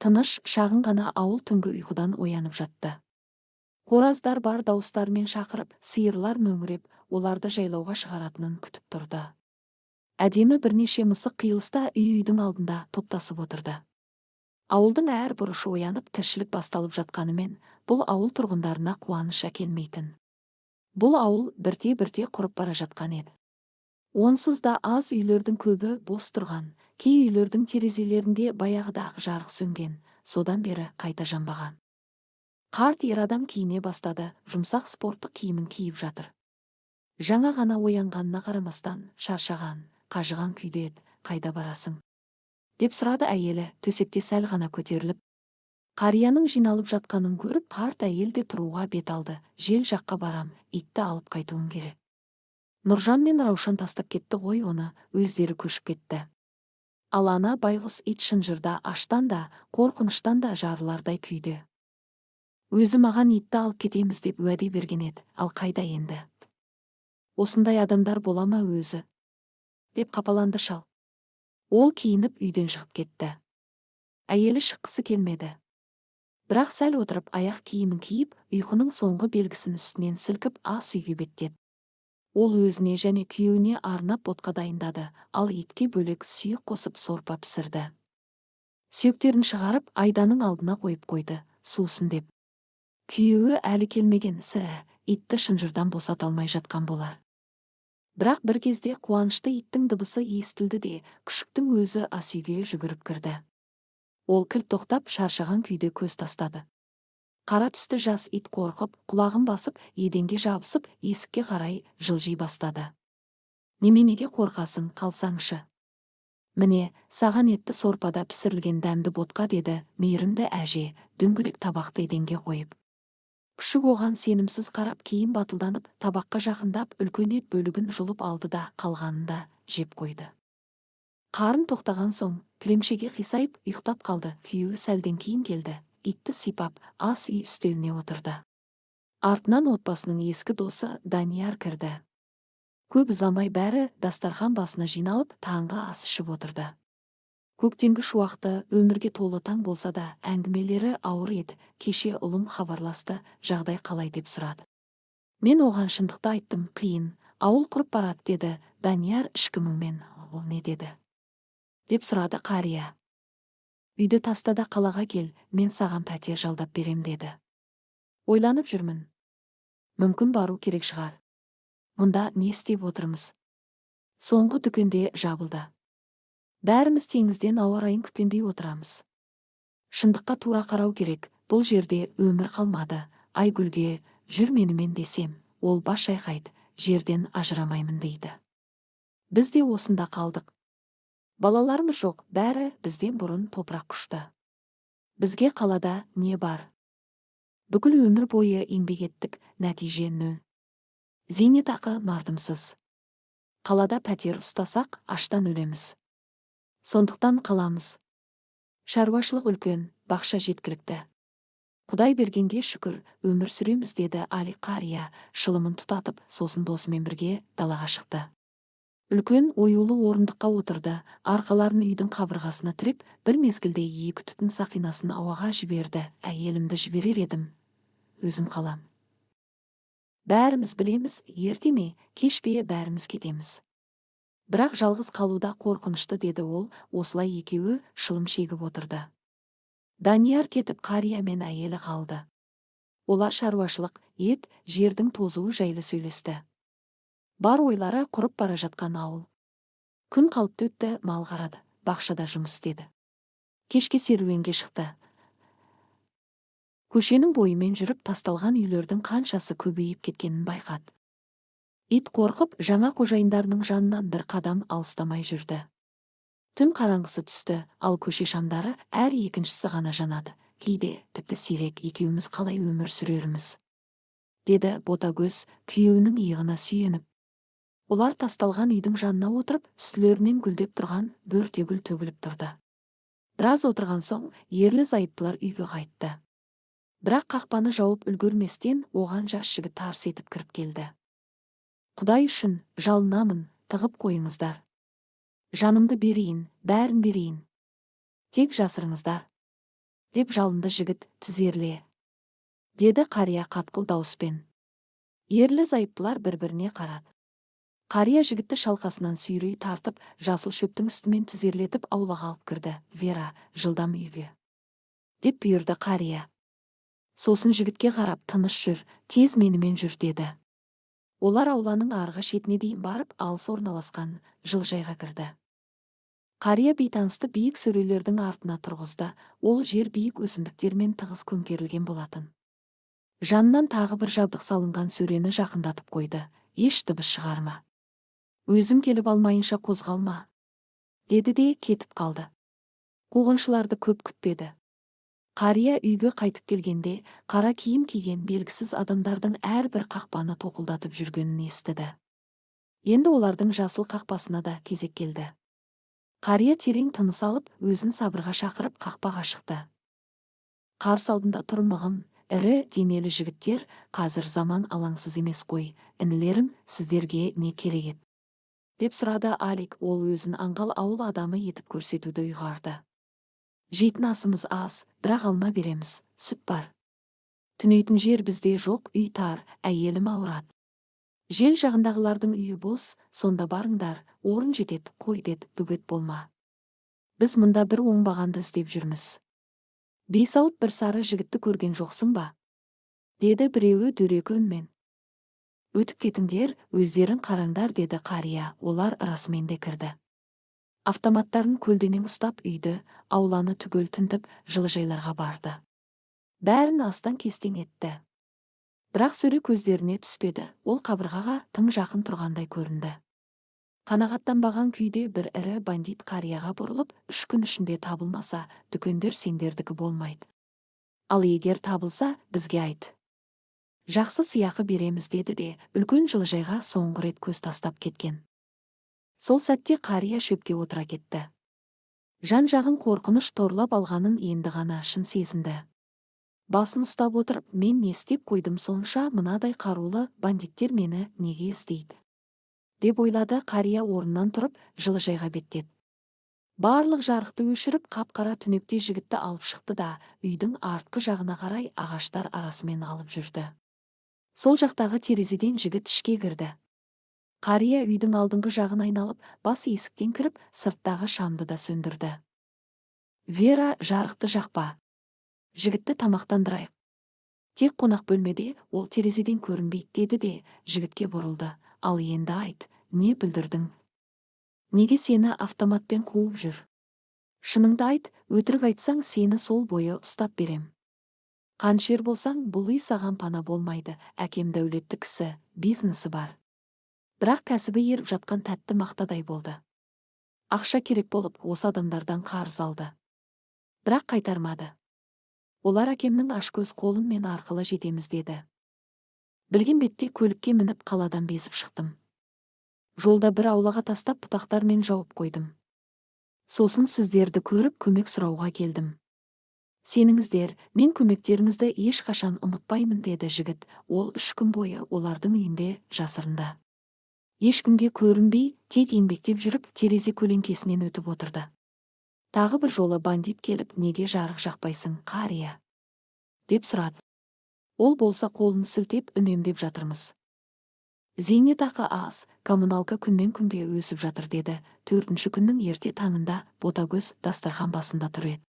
Тыныш, шағын ғана ауыл түнгі ұйқыдан оянып жатты. Қораздар бар дауыстармен шақырып, сиырлар мөңіреп, оларды жайлауға шығаратынын күтіп тұрды. Әдемі бірнеше мысық қиылыста үй-үйдің алдында топтасып отырды. Ауылдың әр бұрышы оянып, тіршілік басталып жатқанымен, бұл ауыл тұрғындарына қуаныш әкелмейтін. Бұл ауыл бірте-бірте құрып бара жатқан еді. Онсыз да аз үйлердің көбі бос тұрған, кей үйлердің терезелерінде баяғыдағы жарық сөнген, содан бері қайта жанбаған. Қарт ер адам киіне бастады, жұмсақ спорттық киімін киіп жатыр. Жаңа ғана оянғанына қарамастан, шаршаған, қажыған күйде еді. Қайда барасың? Деп сұрады әйелі, төсекте сәл ғана көтеріліп. Қарияның жиналып жатқанын көріп, қарт әйел де тұруға бет алды. Жел жаққа барам, итті алып қайтуым керек. Нұржан мен Раушан тастап кетті ғой оны, өздері көшіп кетті. Ал ана байғұс ит шынжырда, аштан да, қорқыныштан да жарылардай күйде. Өзі маған итті алып кетеміз деп уәде берген еді, ал қайда енді? Осындай адамдар бола ма өзі? Деп қапаланды шал. Ол киініп үйден шығып кетті. Әйелі шыққысы келмеді. Бірақ сәл отырып аяқ киімін киіп, ұйқының соңғы белгісін үстінен сілкіп ас үйге беттеді. Ол өзіне және күйеуіне арнап ботқа дайындады, ал итке бөлек сүйек қосып сорпа пісірді. Сүйектерін шығарып айданың алдына қойып қойды, сусын деп. Күйеуі әлі келмеген, сірә, итті шынжырдан босата алмай жатқан болар. Бірақ бір кезде қуанышты иттің дыбысы естілді де, күшіктің өзі ас үйге жүгіріп кірді. Ол кілт тоқтап, шаршаған күйде көз тастады. Қара түсті жас ит қорқып, құлағын басып, еденге жабысып, есікке қарай жылжи бастады. Неменеге қорқасың, қалсаңшы? Міне, саған етті сорпада пісірілген дәмді ботқа, деді мейірімді әже, дөңгелек табақты еденге қойып. Күшік оған сенімсіз қарап, кейін батылданып, табаққа жақындап, үлкен ет бөлігін жұлып алды да, қалғанын да жеп қойды. Қарын тоқтаған соң, кілемшеге қисайып, ұйықтап қалды. Күйеуі сәлден кейін келді. Итті сипап, ас үй үстеліне отырды. Артынан отбасының ескі досы Данияр кірді. Көп ұзамай бәрі дастархан басына жиналып, таңғы ас ішіп отырды. Көктемгі шуақты, өмірге толы таң болса да, әңгімелері ауыр еді. Кеше ұлым хабарласты, жағдай қалай деп сұрады. Мен оған шындықты айттым, қиын, ауыл құрып барады, деді Данияр ішкі мұңмен. Ол не деді? Деп сұрады қария. Үйді таста да қалаға кел, мен саған пәтер жалдап берем, деді. Ойланып жүрмін. Мүмкін бару керек шығар. Мұнда не істеп отырмыз? Соңғы дүкенде жабылды. Бәріміз теңізден ауа райын күткендей отырамыз. Шындыққа тура қарау керек, бұл жерде өмір қалмады. Айгүлге жүр менімен десем, ол бас шайқайды, жерден ажырамаймын дейді. Біз де осында қалдық. Балаларымыз жоқ, бәрі бізден бұрын топырақ құшты. Бізге қалада не бар? Бүкіл өмір бойы еңбек еттік, нәтиже нөл. Зейнетақы мардымсыз. Қалада пәтер ұстасақ, аштан өлеміз. Сондықтан қаламыз. Шаруашылық үлкен, бақша жеткілікті. Құдай бергенге шүкір, өмір сүреміз, деді Али қария, шылымын тұтатып, сосын досымен бірге далаға шықты. Үлкен оюлы орындыққа отырды, арқаларын үйдің қабырғасына тіреп, бір мезгілде екі түтін сақинасын ауаға жіберді. Әйелімді жіберер едім, өзім қалам. Бәріміз білеміз, ерте ме, кеш пе бәріміз кетеміз. Бірақ жалғыз қалуда қорқынышты, деді ол, осылай екеуі шылым шегіп отырды. Данияр кетіп, қария мен әйелі қалды. Олар шаруашылық, ет, жердің тозуы жайлы сөйлесті. Бар ойлары құрып бара жатқан ауыл. Күн қалыпты өтті, мал қарады, бақшада жұмыс істеді. Кешке серуенге шықты. Көшенің бойымен жүріп, тасталған үйлердің қаншасы көбейіп кеткенін байқады. Ит қорқып, жаңа қожайындарының жанынан бір қадам алыстамай жүрді. Түн қараңғысы түсті, ал көше шамдары әр екіншісі ғана жанады. Кейде тіпті сирек, екеуміз қалай өмір сүреріміз, деді ботагөз күйеуінің иығына сүйеніп. Олар тасталған үйдің жанына отырып, үстілерінен гүлдеп тұрған бөртегүл төгіліп тұрды. Біраз отырған соң, ерлі зайыптылар үйге қайтты. Бірақ қақпаны жауып үлгерместен, оған жас жігіт тарс етіп кіріп келді. Құдай үшін, жалынамын, тығып қойыңыздар. Жанымды берейін, бәрін берейін. Тек жасырыңыздар. деп жалынды жігіт. Тізерле, деді қария қатқыл дауыспен. Ерлі-зайыптылар бір-біріне қарады. Қария жігітті шалқасынан сүйрей тартып, жасыл шөптің үстімен тізерлетіп аулаға алып кірді. Вера, жылдам үйге, деп бұйырды қария. Сосын жігітке қарап, тыныш жүр, тез менімен жүр деді. Олар ауланың арғы шетіне дейін барып, алыс орналасқан жылыжайға кірді. Қария бейтанысты биік сөрелердің артына тұрғызды. Ол жер биік өсімдіктермен тығыз көмкерілген болатын. Жанынан тағы бір жабдық салынған сөрені жақындатып қойды. Еш дыбыс шығарма. Өзім келіп алмайынша қозғалма, деді де кетіп қалды. Қуғыншыларды көп күтпеді. Қария үйге қайтып келгенде, қара киім киген белгісіз адамдардың әрбір қақпаны тоқылдатып жүргенін естіді. Енді олардың жасыл қақпасына да кезек келді. Қария терең тыныс алып, өзін сабырға шақырып қақпаға шықты. Қарсы алдында тұрмығым, ірі денелі жігіттер, қазір заман алаңсыз емес қой, інілерім, сіздерге не керек еді? Деп сұрады Алик. Ол өзін аңғал ауыл адамы етіп көрсетуді ұйғарды. Жейтін асымыз аз, бірақ алма береміз, сүт бар. Түнейтін жер бізде жоқ, үй тар, әйелім ауырады. Жел жағындағылардың үйі бос, сонда барыңдар, орын жетеді, қой деді, бөгет болма. Біз мұнда бір оңбағанды іздеп жүрміз. Бейсауыт бір сары жігітті көрген жоқсың ба? Деді біреуі дөрекі үнмен. Өтіп кетіңдер, өздерін қараңдар, деді қария. Олар расымен де кірді. Автоматтарын көлденең ұстап үйді, ауланы түгел тінтіп, жылыжайларға барды. Бәрін астан кестең етті. Бірақ сөре көздеріне түспеді. Ол қабырғаға тым жақын тұрғандай көрінді. Қанағаттанбаған күйде бір ірі бандит қарияға бұрылып, 3 күн ішінде табылмаса, дүкендер сендердікі болмайды. Ал егер табылса, бізге айт. Жақсы сыйақы береміз, деді де, үлкен жылыжайға соңғы рет көз тастап кеткен. Сол сәтте қария шөпке отыра кетті. Жан-жағын қорқыныш торлап алғанын енді ғана шын сезінді. Басын ұстап отырып, мен не істеп қойдым сонша, мынадай қарулы бандиттер мені неге іздейді? Деп ойлады. Қария орнынан тұрып, жылыжайға беттеді. Барлық жарықты өшіріп, қап-қара түнекте жігітті алып шықты да, үйдің артқы жағына қарай ағаштар арасымен алып жүрді. Сол жақтағы терезеден жігіт ішке кірді. Қария үйдің алдыңғы жағын айналып, бас есіктен кіріп, сырттағы шамды да сөндірді. Вера, жарықты жақпа. Жігітті тамақтандырайық. Тек қонақ бөлмеде, ол терезеден көрінбейді, деді де, жігітке бұрылды. Ал енді айт, не бүлдірдің? Неге сені автоматпен қуып жүр? Шыныңды айт, өтірік айтсаң, сені сол бойы ұстап берем. Қаншер болсаң, бұл үй саған пана болмайды. Әкем дәулетті кісі, бизнесі бар. Бірақ кәсібі еріп жатқан тәтті мақтадай болды. Ақша керек болып, осы адамдардан қарыз алды. Бірақ қайтармады. Олар әкемнің ашкөз қолымен арқылы жетеміз деді. Білген бетте көлікке мініп қаладан безіп шықтым. Жолда бір аулаға тастап бұтақтармен жауып қойдым. Сосын сіздерді көріп көмек сұрауға келдім. Сеніңіздер, мен көмектеріңізді ешқашан ұмытпаймын, деді жігіт. Ол 3 күн бойы олардың үйінде жасырында. Ешкімге көрінбей, тек еңбектеп жүріп, терезе көлеңкесінен өтіп отырды. Тағы бір жолы бандит келіп, неге жарық жақпайсың, қария? Деп сұрады. Ол болса қолын сілтеп, үнемдеп жатырмыз. Зейнетақы аз, коммуналка күннен күнге өсіп жатыр, деді. 4-ші күннің ерте таңында ботагөз дастархан басында тұр еді.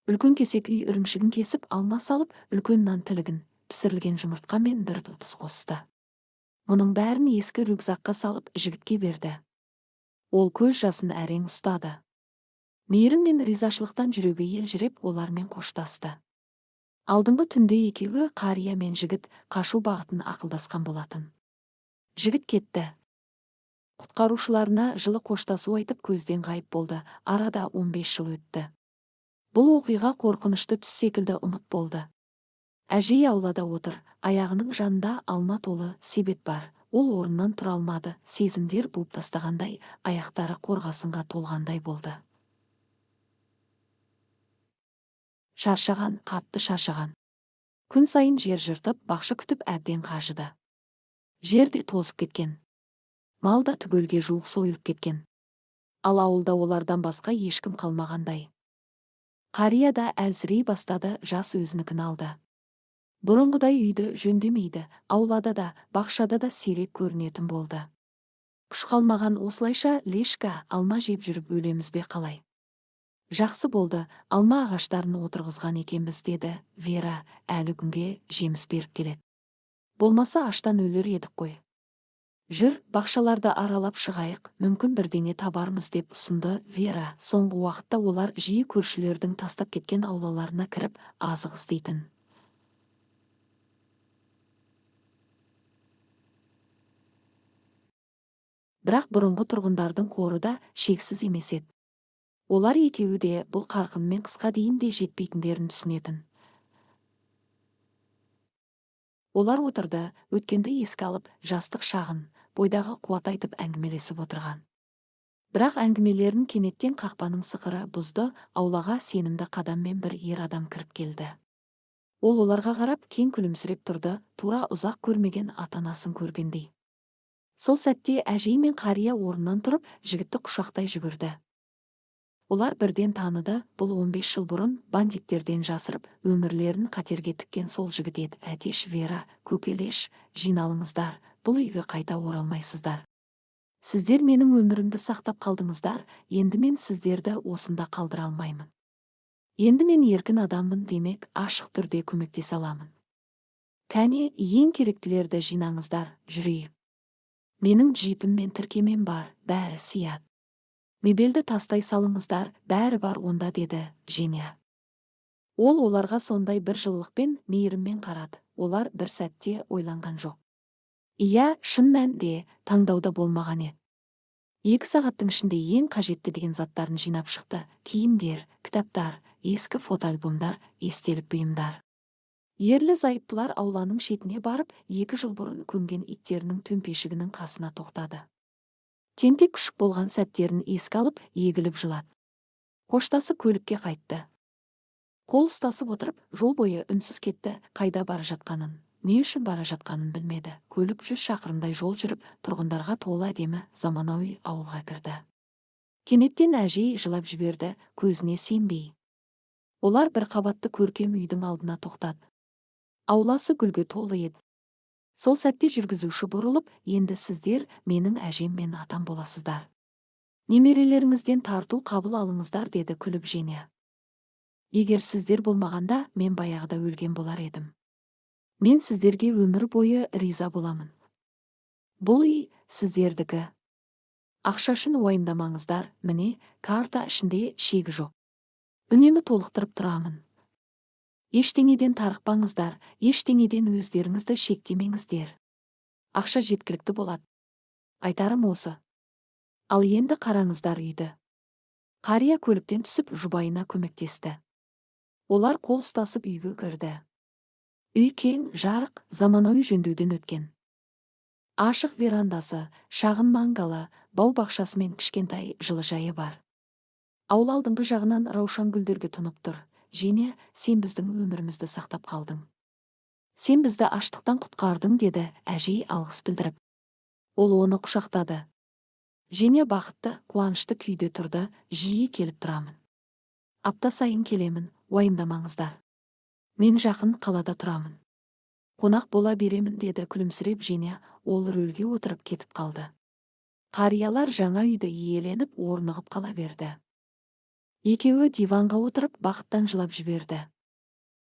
Үлкен кесек үй үрімшігін кесіп, алма салып, үлкен нан тілігін, пісірілген жұмыртқа мен бір тұз қосты. Мұның бәрін ескі рюкзакқа салып, жігітке берді. Ол көз жасын әрең ұстады. Мейірім мен ризашылықтан жүрегі елжіреп, олармен қоштасты. Алдыңғы түнде екеуі, қария мен жігіт, қашу бағытын ақылдасқан болатын. Жігіт кетті. Құтқарушыларына жылы қоштасу айтып көзден ғайып болды. Арада 15 жыл өтті. Бұл оқиға қорқынышты түс секілді ұмыт болды. Әжей аулада отыр, аяғының жанында алма толы себет бар. Ол орнынан тұра алмады, сезімдер буып тастағандай, аяқтары қорғасынға толғандай болды. Шаршаған, қатты шаршаған. Күн сайын жер жыртып, бақшы күтіп әбден қажыды. Жерде тозып кеткен. Малда түгелге жуық сойылып кеткен. Ал ауылда олардан басқа ешкім қалмағандай. Қария да әлсірей бастады, жас өзінікін алды. Бұрынғыдай үйді жөндемейді, аулада да, бақшада да сирек көрінетін болды. Күш қалмаған, осылайша лешка алма жеп жүріп өлеміз бе қалай? Жақсы болды, алма ағаштарын отырғызған екенбіз, деді Вера, әлі күнге жеміс беріп келеді. Болмаса аштан өлер едік қой. Жүр, бақшаларды аралап шығайық, мүмкін бірдеңе табармыз, деп ұсынды Вера. Соңғы уақытта олар жиі көршілердің тастап кеткен аулаларына кіріп азық іздейтін. Бірақ бұрынғы тұрғындардың қоры да шексіз емес еді. Олар екеуі де бұл қарқынмен қысқа дейін де жетпейтіндерін түсінетін. Олар отырды, өткенді еске алып, жастық шағын, бойдағы қуат айтып әңгімелесіп отырған. Бірақ әңгімелерін кенеттен қақпаның сықыры бұзды. Аулаға сенімді қадаммен бір ер адам кіріп келді. Ол оларға қарап кең күлімсіреп тұрды, тура ұзақ көрмеген ата-анасын көргендей. Сол сәтте әжей мен қария орнынан тұрып, жігітті құшақтай жүгірді. Олар бірден таныды, бұл 15 жыл бұрын бандиттерден жасырып, өмірлерін қатерге тіккен сол жігіт еді. Әтеш, Вера, көкелеш, жиналыңыздар, бұл үйге қайта оралмайсыздар. Сіздер менің өмірімді сақтап қалдыңыздар, енді мен сіздерді осында қалдыра алмаймын. Енді мен еркін адаммын, демек, ашық түрде көмектесе аламын. Кәне, ең керектілерді жинаңыздар, жүрейік. Менің джипім мен тіркемем бар, бәрі сият. Мебелді тастай салыңыздар, бәрі бар онда, деді Женя. Ол оларға сондай бір жылылықпен, мейіріммен қарады. Олар бір сәтте ойланған жоқ. Иә, шын мәнінде таңдауда болмаған еді. 2 сағаттың ішінде ең қажетті деген заттарын жинап шықты. Киімдер, кітаптар, ескі фотоальбомдар, естелік бұйымдар. Ерлі зайыптылар ауланың шетіне барып, 2 жыл бұрын көмген иттерінің төмпешігінің қасына тоқтады. Тентек күшік болған сәттерін еске алып, егіліп жылады. Қоштасы көлікке қайтты. Қол ұстасып отырып, жол бойы үнсіз кетті. Қайда бара жатқанын, не үшін бара жатқанын білмеді. Көлік 100 шақырымдай жол жүріп, тұрғындарға толы әдемі заманауи ауылға кірді. Кенеттен әжей жылап жіберді, көзіне сенбей. Олар бір қабатты көркем үйдің алдына тоқтады. Ауласы гүлге толы еді. Сол сәтте жүргізуші бұрылып, енді сіздер менің әжем мен атам боласыздар. Немерелеріңізден тарту қабыл алыңыздар, деді күліп Женя. Егер сіздер болмағанда, мен баяғыда өлген болар едім. Мен сіздерге өмір бойы риза боламын. Бұл үй сіздердікі. Ақша үшін уайымдамаңыздар, міне, карта ішінде шегі жоқ. Үнемі толықтырып тұрамын. Ештеңеден тарықпаңыздар, ештеңеден өздеріңізді шектемеңіздер. Ақша жеткілікті болады. Айтарым осы. Ал енді қараңыздар үйді. Қария көліктен түсіп жұбайына көмектесті. Олар қол ұстасып үйге кірді. Үй кең, жарық, заманауи жөндеуден өткен. Ашық верандасы, шағын мангалы, бау-бақшасы мен кішкентай жылыжайы бар. Аула алдыңғы жағынан раушан гүлдерге тұнып тұр. Женя, сен біздің өмірімізді сақтап қалдың. Сен бізді аштықтан құтқардың, деді әжей алғыс білдіріп. Ол оны құшақтады. Женя бақытты, қуанышты күйде тұрды. Жиі келіп тұрамын. Апта сайын келемін, уайымдамаңыздар. Мен жақын қалада тұрамын. Қонақ бола беремін, деді күлімсіреп Женя. Ол рөлге отырып кетіп қалды. Қариялар жаңа үйді иеленіп, орнығып қала берді. Екеуі диванға отырып, бақыттан жылап жіберді.